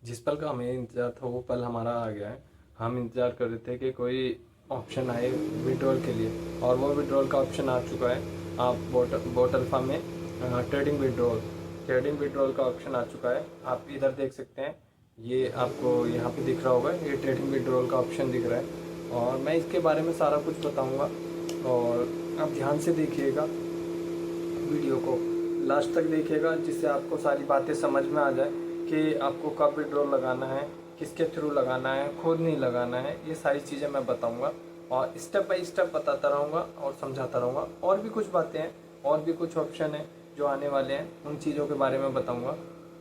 जिस पल का हमें इंतज़ार था वो पल हमारा आ गया है। हम इंतज़ार कर रहे थे कि कोई ऑप्शन आए विड्रॉल के लिए, और वो विड्रॉल का ऑप्शन आ चुका है। आप बोट अल्फा में ट्रेडिंग विड्रॉल का ऑप्शन आ चुका है। आप इधर देख सकते हैं, ये आपको यहाँ पे दिख रहा होगा, ये ट्रेडिंग विड्रॉल का ऑप्शन दिख रहा है। और मैं इसके बारे में सारा कुछ बताऊँगा, और आप ध्यान से देखिएगा, वीडियो को लास्ट तक देखिएगा, जिससे आपको सारी बातें समझ में आ जाए कि आपको कब विड्रॉल लगाना है, किसके थ्रू लगाना है, खुद नहीं लगाना है। ये सारी चीज़ें मैं बताऊंगा और स्टेप बाय स्टेप बताता रहूँगा और समझाता रहूँगा। और भी कुछ बातें हैं, और भी कुछ ऑप्शन हैं जो आने वाले हैं, उन चीज़ों के बारे में बताऊँगा।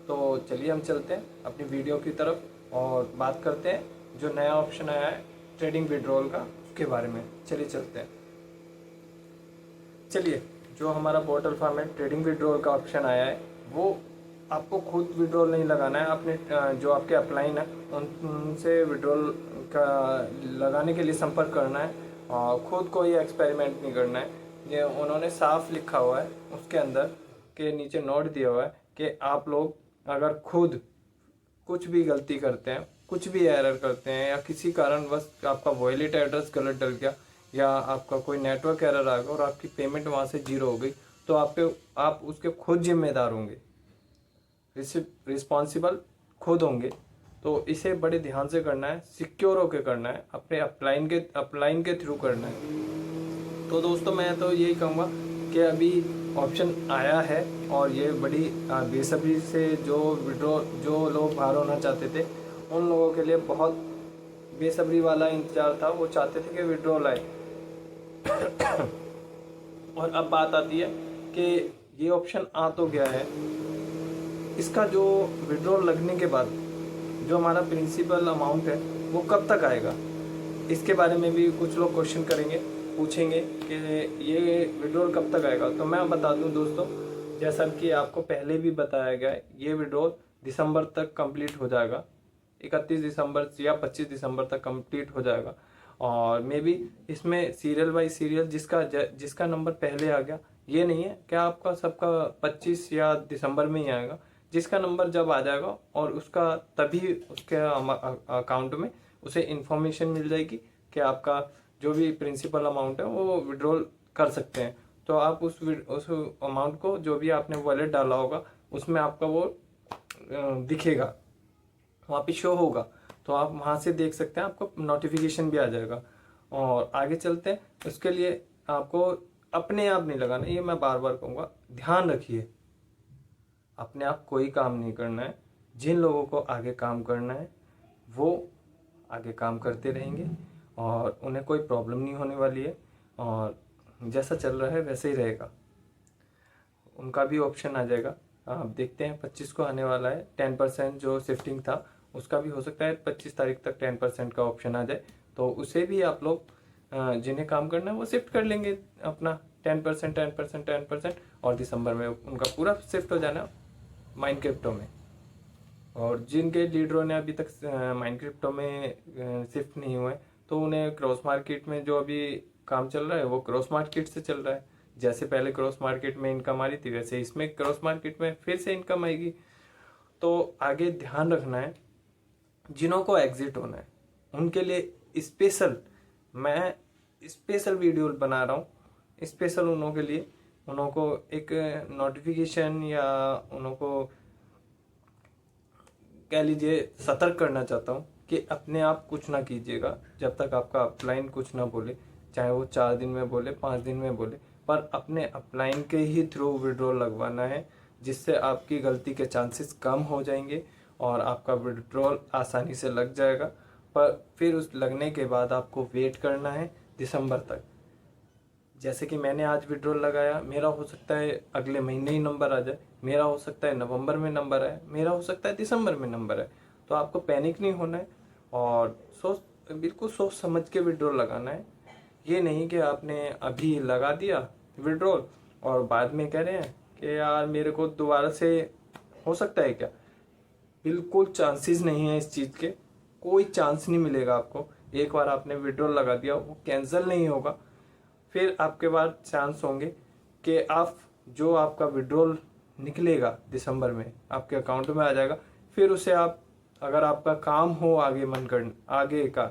तो चलिए हम चलते हैं अपनी वीडियो की तरफ और बात करते हैं जो नया ऑप्शन आया है ट्रेडिंग विड्रॉल का, उसके बारे में। चलिए चलते हैं। चलिए, जो हमारा बोट अल्फा में ट्रेडिंग विड्रॉल का ऑप्शन आया है, वो आपको खुद विड्रॉल नहीं लगाना है। अपने जो आपके अपलाइन है उनसे विड्रॉल का लगाने के लिए संपर्क करना है, और खुद कोई एक्सपेरिमेंट नहीं करना है। ये उन्होंने साफ लिखा हुआ है उसके अंदर के नीचे नोट दिया हुआ है कि आप लोग अगर खुद कुछ भी गलती करते हैं, कुछ भी एरर करते हैं, या किसी कारणवश आपका वॉलेट एड्रेस गलत डल गया, या आपका कोई नेटवर्क एरर आ गया और आपकी पेमेंट वहाँ से जीरो हो गई, तो आप उसके खुद जिम्मेदार होंगे, रिस्पॉन्सिबल खुद होंगे। तो इसे बड़े ध्यान से करना है, सिक्योर होकर करना है, अपने अपलाइन के थ्रू करना है। तो दोस्तों, मैं तो यही कहूँगा कि अभी ऑप्शन आया है, और ये बड़ी बेसब्री से जो लोग बाहर होना चाहते थे, उन लोगों के लिए बहुत बेसब्री वाला इंतजार था। वो चाहते थे कि विड्रॉल आए। और अब बात आती है कि ये ऑप्शन आ तो गया है, इसका जो विड्रॉल लगने के बाद जो हमारा प्रिंसिपल अमाउंट है वो कब तक आएगा, इसके बारे में भी कुछ लोग क्वेश्चन करेंगे, पूछेंगे कि ये विड्रॉल कब तक आएगा। तो मैं बता दूं दोस्तों, जैसा कि आपको पहले भी बताया गया है, ये विड्रॉल दिसंबर तक कंप्लीट हो जाएगा। 31 दिसंबर या 25 दिसंबर तक कंप्लीट हो जाएगा। और मे बी इसमें सीरियल बाई सीरियल जिसका नंबर पहले आ गया, ये नहीं है कि आपका सबका 25 या दिसंबर में ही आएगा। जिसका नंबर जब आ जाएगा और उसका तभी उसके अकाउंट में उसे इन्फॉर्मेशन मिल जाएगी कि आपका जो भी प्रिंसिपल अमाउंट है वो विड्रॉल कर सकते हैं। तो आप उस अमाउंट को, जो भी आपने वॉलेट डाला होगा, उसमें आपका वो दिखेगा, वहाँ पे शो होगा। तो आप वहाँ से देख सकते हैं, आपको नोटिफिकेशन भी आ जाएगा। और आगे चलते हैं, उसके लिए आपको अपने आप नहीं लगाना, ये मैं बार बार कहूँगा, ध्यान रखिए। अपने आप कोई काम नहीं करना है। जिन लोगों को आगे काम करना है वो आगे काम करते रहेंगे, और उन्हें कोई प्रॉब्लम नहीं होने वाली है, और जैसा चल रहा है वैसे ही रहेगा। उनका भी ऑप्शन आ जाएगा। आप देखते हैं 25 को आने वाला है। 10% जो शिफ्टिंग था उसका भी हो सकता है 25 तारीख तक 10% का ऑप्शन आ जाए। तो उसे भी आप लोग जिन्हें काम करना है वो शिफ्ट कर लेंगे अपना 10%, 10%, 10%, और दिसंबर में उनका पूरा शिफ्ट हो जाना माइन क्रिप्टो में। और जिनके लीडरों ने अभी तक माइन क्रिप्टो में शिफ्ट नहीं हुए, तो उन्हें क्रॉस मार्केट में जो अभी काम चल रहा है वो क्रॉस मार्केट से चल रहा है। जैसे पहले क्रॉस मार्केट में इनकम आ रही थी, वैसे इसमें क्रॉस मार्केट में फिर से इनकम आएगी। तो आगे ध्यान रखना है, जिन्हों को एग्जिट होना है उनके लिए मैं स्पेशल वीडियो बना रहा हूँ, स्पेशल उन्हों के लिए। उन्हों को एक नोटिफिकेशन, या उन्हों को कह लीजिए सतर्क करना चाहता हूँ कि अपने आप कुछ ना कीजिएगा जब तक आपका अपलाइन कुछ ना बोले। चाहे वो 4 दिन में बोले, 5 दिन में बोले, पर अपने अपलाइन के ही थ्रू विड्रॉल लगवाना है, जिससे आपकी गलती के चांसेस कम हो जाएंगे और आपका विड्रॉल आसानी से लग जाएगा। पर फिर उस लगने के बाद आपको वेट करना है दिसंबर तक। जैसे कि मैंने आज विड्रॉल लगाया, मेरा हो सकता है अगले महीने ही नंबर आ जाए, मेरा हो सकता है नवंबर में नंबर आए, मेरा हो सकता है दिसंबर में नंबर आए। तो आपको पैनिक नहीं होना है, और बिल्कुल सोच समझ के विड्रॉल लगाना है। ये नहीं कि आपने अभी लगा दिया विड्रॉल और बाद में कह रहे हैं कि यार मेरे को दोबारा से हो सकता है क्या। बिल्कुल चांसेस नहीं है इस चीज़ के, कोई चांस नहीं मिलेगा आपको। एक बार आपने विड्रॉल लगा दिया, वो कैंसिल नहीं होगा। फिर आपके पास चांस होंगे कि आप जो आपका विड्रॉल निकलेगा दिसंबर में आपके अकाउंट में आ जाएगा, फिर उसे आप अगर आपका काम हो आगे मन कर आगे का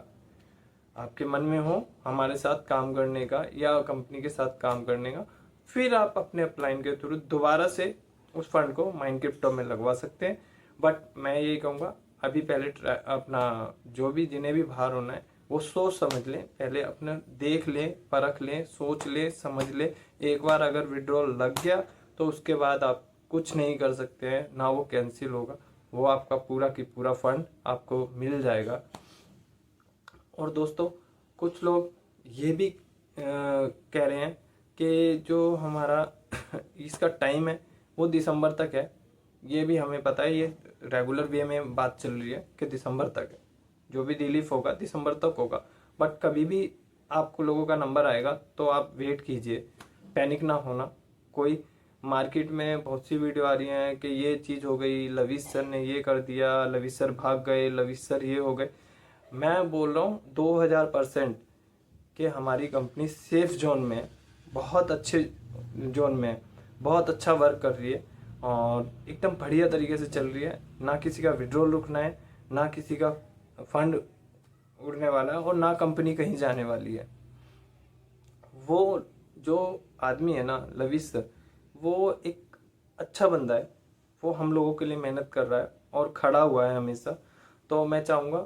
आपके मन में हो हमारे साथ काम करने का या कंपनी के साथ काम करने का, फिर आप अपने अपलाइन के थ्रू दोबारा से उस फंड को माइंड क्रिप्टो में लगवा सकते हैं। बट मैं यही कहूँगा अभी पहले अपना जो भी जिन्हें भी बाहर होना है वो सोच समझ लें, पहले अपना देख लें, परख लें, सोच लें, समझ लें। एक बार अगर विड्रॉल लग गया तो उसके बाद आप कुछ नहीं कर सकते हैं, ना वो कैंसिल होगा, वो आपका पूरा की पूरा फंड आपको मिल जाएगा। और दोस्तों कुछ लोग ये भी कह रहे हैं कि जो हमारा इसका टाइम है वो दिसंबर तक है। ये भी हमें पता है, ये रेगुलर वे में बात चल रही है कि दिसंबर तक है, जो भी रिलीफ होगा दिसंबर तक होगा। बट कभी भी आपको लोगों का नंबर आएगा तो आप वेट कीजिए, पैनिक ना होना। कोई मार्केट में बहुत सी वीडियो आ रही हैं कि ये चीज़ हो गई, लविश सर ने ये कर दिया, लविश सर भाग गए, लविश सर ये हो गए। मैं बोल रहा हूँ 2000% कि हमारी कंपनी सेफ जोन में है, बहुत अच्छे जोन में है, बहुत अच्छा वर्क कर रही है और एकदम बढ़िया तरीके से चल रही है। ना किसी का विड्रॉल रुकना है, ना किसी का फंड उड़ने वाला है और ना कंपनी कहीं जाने वाली है। वो जो आदमी है ना लविश सर, वो एक अच्छा बंदा है, वो हम लोगों के लिए मेहनत कर रहा है और खड़ा हुआ है हमेशा। तो मैं चाहूँगा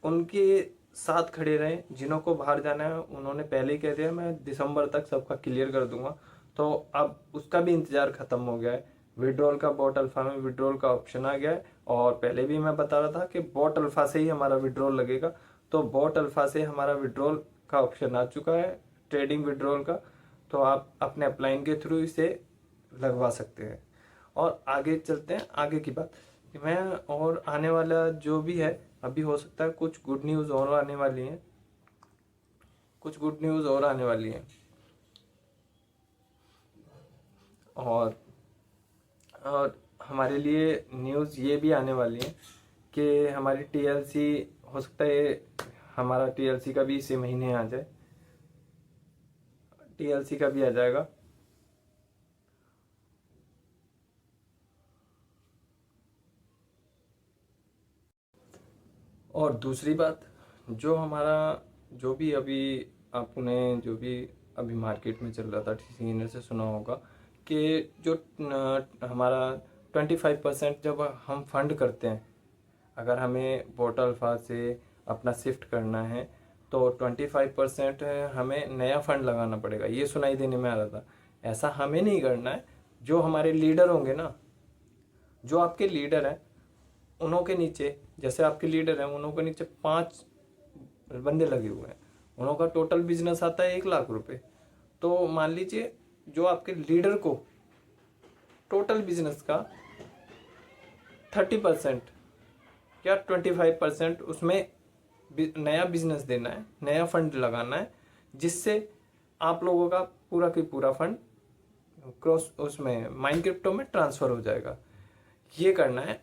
उनके साथ खड़े रहें। जिन्हों को बाहर जाना है उन्होंने पहले ही कह दिया मैं दिसंबर तक सबका क्लियर कर दूंगा, तो अब उसका भी इंतज़ार ख़त्म हो गया है। विड्रॉल का बॉट अल्फा में विड्रॉल का ऑप्शन आ गया है और पहले भी मैं बता रहा था कि बॉट अल्फा से ही हमारा विड्रॉल लगेगा, तो बॉट अल्फा से हमारा विड्रॉल का ऑप्शन आ चुका है, ट्रेडिंग विड्रॉल का। तो आप अपने अपलाइन के थ्रू इसे लगवा सकते हैं। और आगे चलते हैं, आगे की बात मैं और आने वाला जो भी है, अभी हो सकता है कुछ गुड न्यूज़ और आने वाली हैं, कुछ गुड न्यूज़ और आने वाली हैं। और हमारे लिए न्यूज़ ये भी आने वाली है कि हमारी टीएलसी हो सकता है, हमारा टीएलसी का भी इसी महीने आ जाए, टीएलसी का भी आ जाएगा। और दूसरी बात, जो हमारा जो भी अभी आपने जो भी अभी मार्केट में चल रहा था, सीनियर से सुना होगा कि जो हमारा 25% जब हम फंड करते हैं, अगर हमें बॉट अल्फा से अपना शिफ्ट करना है तो 25% हमें नया फंड लगाना पड़ेगा, ये सुनाई देने में आ रहा था। ऐसा हमें नहीं करना है। जो हमारे लीडर होंगे ना, जो आपके लीडर हैं उन्हों के नीचे, जैसे आपके लीडर हैं उन्हों के नीचे 5 बंदे लगे हुए हैं, उन्हों का टोटल बिजनेस आता है 1 लाख रुपए। तो मान लीजिए जो आपके लीडर को टोटल बिजनेस का 30% या 25% उसमें नया बिजनेस देना है, नया फंड लगाना है, जिससे आप लोगों का पूरा की पूरा फंड क्रॉस उसमें माइंड क्रिप्टो में ट्रांसफ़र हो जाएगा। ये करना है,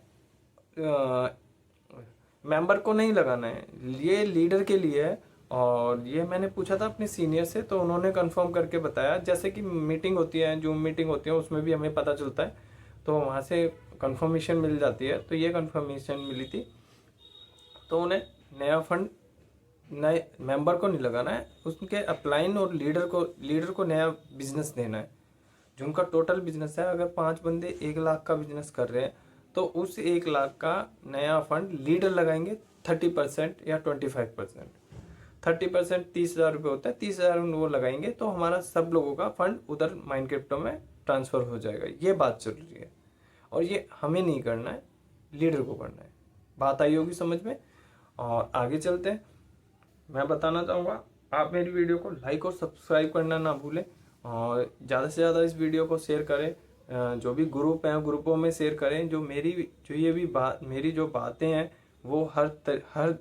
मेंबर को नहीं लगाना है, ये लीडर के लिए है। और ये मैंने पूछा था अपने सीनियर से, तो उन्होंने कंफर्म करके बताया, जैसे कि मीटिंग होती है, जूम मीटिंग होती है, उसमें भी हमें पता चलता है, तो वहाँ से कंफर्मेशन मिल जाती है। तो ये कंफर्मेशन मिली थी, तो उन्हें नया फंड नए मेंबर को नहीं लगाना है, उसके अपलाइन और लीडर को नया बिजनेस देना है। जो उनका टोटल बिजनेस है, अगर 5 बंदे 1 लाख का बिजनेस कर रहे हैं तो उस 1 लाख का नया फंड लीडर लगाएंगे 30% या 25%। 30% 30,000 रुपये होता है, 30,000 वो लगाएंगे तो हमारा सब लोगों का फंड उधर माइंड क्रिप्टो में ट्रांसफ़र हो जाएगा। ये बात चल रही है और ये हमें नहीं करना है, लीडर को करना है। बात आई होगी समझ में। और आगे चलते हैं, मैं बताना चाहूँगा आप मेरी वीडियो को लाइक और सब्सक्राइब करना ना भूलें और ज़्यादा से ज़्यादा इस वीडियो को शेयर करें। जो भी ग्रुप हैं ग्रुपों में शेयर करें। मेरी जो बातें हैं वो हर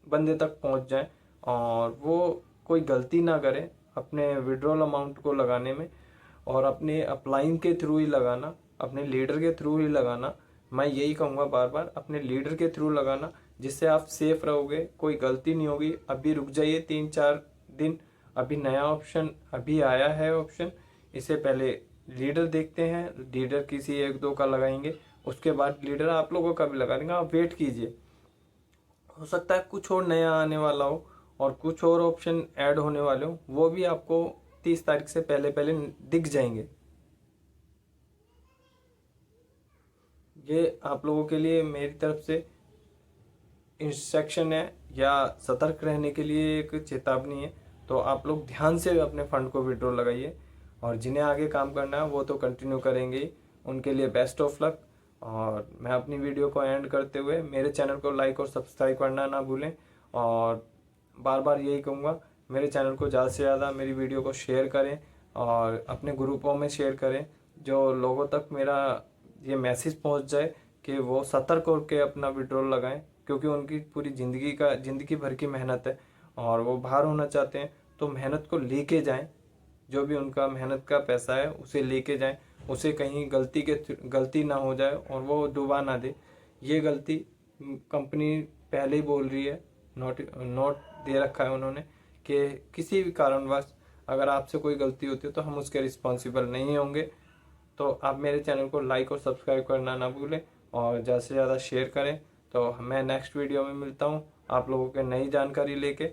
बंदे तक पहुंच जाएं और वो कोई गलती ना करें अपने विड्रॉल अमाउंट को लगाने में, और अपने अपलाइन के थ्रू ही लगाना, अपने लीडर के थ्रू ही लगाना। मैं यही कहूँगा बार बार, अपने लीडर के थ्रू लगाना, जिससे आप सेफ रहोगे, कोई गलती नहीं होगी। अभी रुक जाइए 3-4 दिन, अभी नया ऑप्शन अभी आया है ऑप्शन, इससे पहले लीडर देखते हैं, लीडर किसी 1-2 का लगाएंगे, उसके बाद लीडर आप लोगों का भी लगा देंगे। आप वेट कीजिए, हो सकता है कुछ और नया आने वाला हो और कुछ और ऑप्शन ऐड होने वाले हो, वो भी आपको 30 तारीख से पहले पहले दिख जाएंगे। ये आप लोगों के लिए मेरी तरफ से इंस्ट्रक्शन है या सतर्क रहने के लिए एक चेतावनी है। तो आप लोग ध्यान से अपने फंड को विड्रॉ लगाइए, और जिन्हें आगे काम करना है वो तो कंटिन्यू करेंगे ही, उनके लिए बेस्ट ऑफ लक। और मैं अपनी वीडियो को एंड करते हुए मेरे चैनल को लाइक और सब्सक्राइब करना ना भूलें, और बार बार यही कहूँगा, मेरे चैनल को ज़्यादा से ज़्यादा मेरी वीडियो को शेयर करें और अपने ग्रुपों में शेयर करें, जो लोगों तक मेरा ये मैसेज पहुंच जाए कि वो सतर्क होकर अपना विड्रॉल लगाएं, क्योंकि उनकी पूरी ज़िंदगी भर की मेहनत है और वो बाहर होना चाहते हैं। तो मेहनत को लेके जाएं, जो भी उनका मेहनत का पैसा है उसे लेके जाएं, उसे कहीं गलती ना हो जाए और वो डुबा ना दे। ये गलती कंपनी पहले ही बोल रही है, नोट दे रखा है उन्होंने कि किसी भी कारणवश अगर आपसे कोई गलती होती है तो हम उसके रिस्पॉन्सिबल नहीं होंगे। तो आप मेरे चैनल को लाइक और सब्सक्राइब करना ना भूलें और ज़्यादा से ज़्यादा शेयर करें। तो मैं नेक्स्ट वीडियो में मिलता हूँ आप लोगों के नई जानकारी लेके।